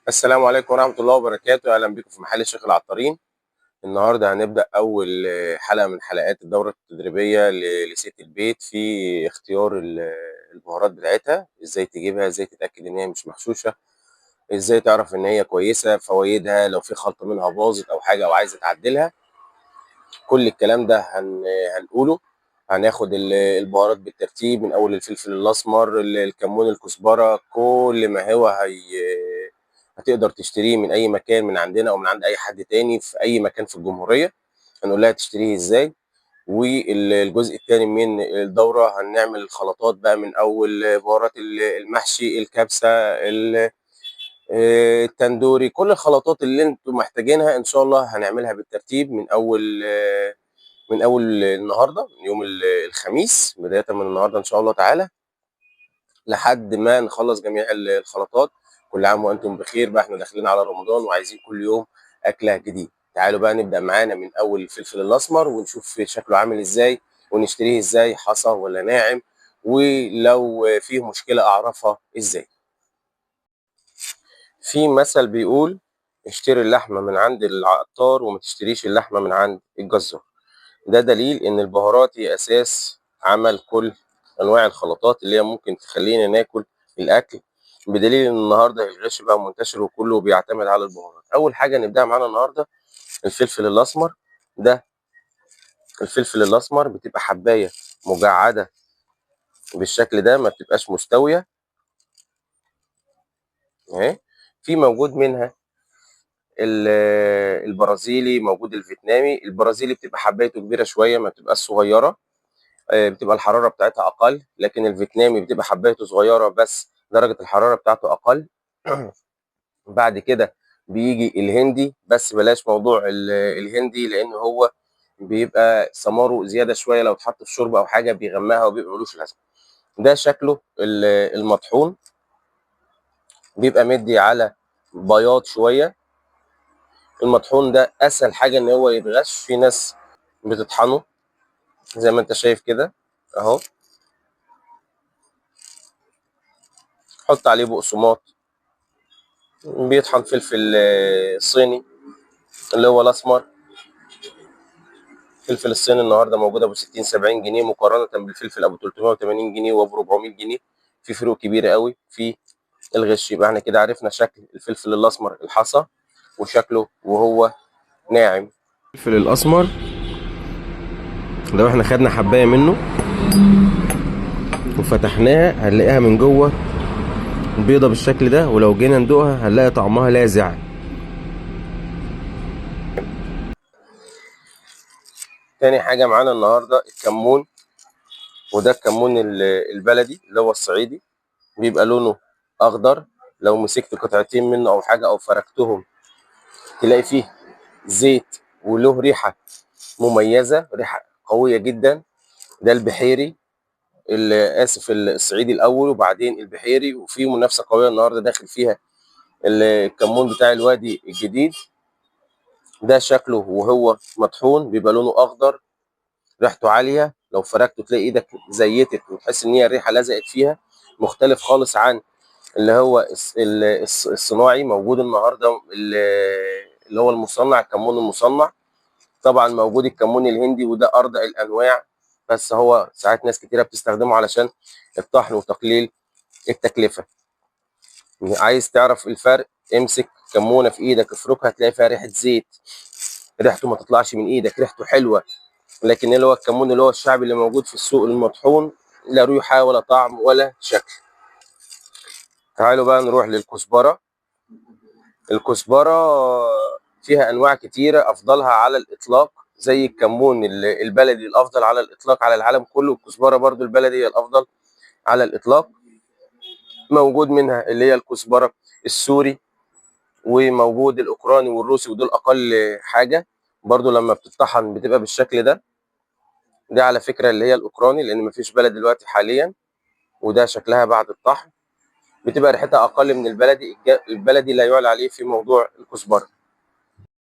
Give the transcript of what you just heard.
السلام عليكم ورحمة الله وبركاته. أهلا بكم في محل الشيخ العطارين. النهاردة هنبدأ أول حلقة من حلقات الدورة التدريبية لست البيت في اختيار البهارات بتاعتها، ازاي تجيبها، ازاي تتأكد ان هي مش مغشوشة، ازاي تعرف ان هي كويسة، فوائدها لو في خلطة منها باظت او حاجة او عايزة تعدلها. كل الكلام ده هنقوله. هناخد البهارات بالترتيب من اول الفلفل الاسمر، الكمون، الكزبره، كل ما هو هتقدر تشتريه من اي مكان من عندنا او من عند اي حد تاني في اي مكان في الجمهوريه. هنقول لها تشتريه ازاي. والجزء الثاني من الدوره هنعمل الخلطات بقى من اول بهارات المحشي، الكبسه، التندوري، كل الخلطات اللي انتم محتاجينها ان شاء الله هنعملها بالترتيب من اول النهارده، من يوم الخميس، بدايه من النهارده ان شاء الله تعالى لحد ما نخلص جميع الخلطات. كل عام وانتم بخير بقى، احنا داخلين على رمضان وعايزين كل يوم اكله جديد. تعالوا بقى نبدا معانا من اول الفلفل الاسمر ونشوف شكله عامل ازاي ونشتريه ازاي، حصى ولا ناعم، ولو فيه مشكله اعرفها ازاي. في مثل بيقول: اشتري اللحمه من عند العطار وما تشتريش اللحمه من عند الجزار. ده دليل ان البهارات هي اساس عمل كل انواع الخلطات اللي هي ممكن تخلينا ناكل الاكل، بدليل ان النهارده الغش بقى منتشر وكله بيعتمد على البهارات. اول حاجه نبدا معانا النهارده الفلفل الاسمر. ده الفلفل الاسمر بتبقى حبايه مجعده بالشكل ده، ما بتبقاش مستويه اهي. في موجود منها البرازيلي، موجود الفيتنامي. البرازيلي بتبقى حبايته كبيره شويه، ما بتبقاش صغيره، بتبقى الحراره بتاعتها اقل. لكن الفيتنامي بتبقى حبايته صغيره بس درجه الحراره بتاعته اقل. بعد كده بيجي الهندي، بس بلاش موضوع الهندي لان هو بيبقى ثماره زياده شويه، لو اتحط في شوربه او حاجه بيغماها وبيبقى ملوش لازمه. ده شكله المطحون، بيبقى مدي على بياض شويه. المطحون ده اسهل حاجه ان هو يتغش، في ناس بتطحنه زي ما انت شايف كده اهو. حط عليه بقسماط، بيطحن فلفل صيني اللي هو الاسمر. الفلفل الصيني النهارده موجود ابو 60 70 جنيه مقارنه بالفلفل ابو 380 جنيه وابو 400 جنيه. في فروق كبيره قوي في الغش. يبقى احنا كده عرفنا شكل الفلفل الاسمر الحصى وشكله وهو ناعم. الفلفل الاسمر لو احنا خدنا حبايه منه وفتحناها هنلاقيها من جوه بيضه بالشكل ده، ولو جينا ندوقها هنلاقي طعمها لاذع. تاني حاجه معانا النهارده الكمون. وده الكمون البلدي اللي هو الصعيدي، بيبقى لونه اخضر. لو مسكت قطعتين منه او حاجه او فركتهم تلاقي فيه زيت وله ريحه مميزه، ريحه قويه جدا. ده البحيري، اسف الصعيدي الاول وبعدين البحيري، وفي منافسه قويه النهارده داخل فيها الكمون بتاع الوادي الجديد. ده شكله وهو مطحون بيبقى لونه اخضر، ريحته عاليه، لو فركته تلاقي ايدك زيتت وتحس ان هي الريحه لزقت فيها. مختلف خالص عن اللي هو الصناعي موجود النهارده، اللي هو المصنع، الكمون المصنع. طبعا موجود الكمون الهندي وده ارضى الانواع، بس هو ساعات ناس كتيره بتستخدمه علشان الطحن وتقليل التكلفه. عايز تعرف الفرق؟ امسك كمونه في ايدك افركها هتلاقي فيها ريحه زيت، ريحته ما تطلعش من ايدك، ريحته حلوه. لكن اللي هو الكمون اللي هو الشعبي اللي موجود في السوق المطحون لا ريحه ولا طعم ولا شكل. تعالوا بقى نروح للكزبره. الكزبره فيها انواع كتيره، افضلها على الاطلاق زي الكمون البلدي الافضل على الاطلاق على العالم كله، الكزبره برضو البلدي هي الافضل على الاطلاق. موجود منها اللي هي الكزبره السوري، وموجود الاوكراني والروسي، ودول اقل حاجه برضو لما بتطحن بتبقى بالشكل ده. دي على فكره اللي هي الاوكراني لان مفيش بلد دلوقتي حاليا. وده شكلها بعد الطحن، بتبقى ريحتها اقل من البلدي. البلدي لا يعلى عليه في موضوع الكزبره.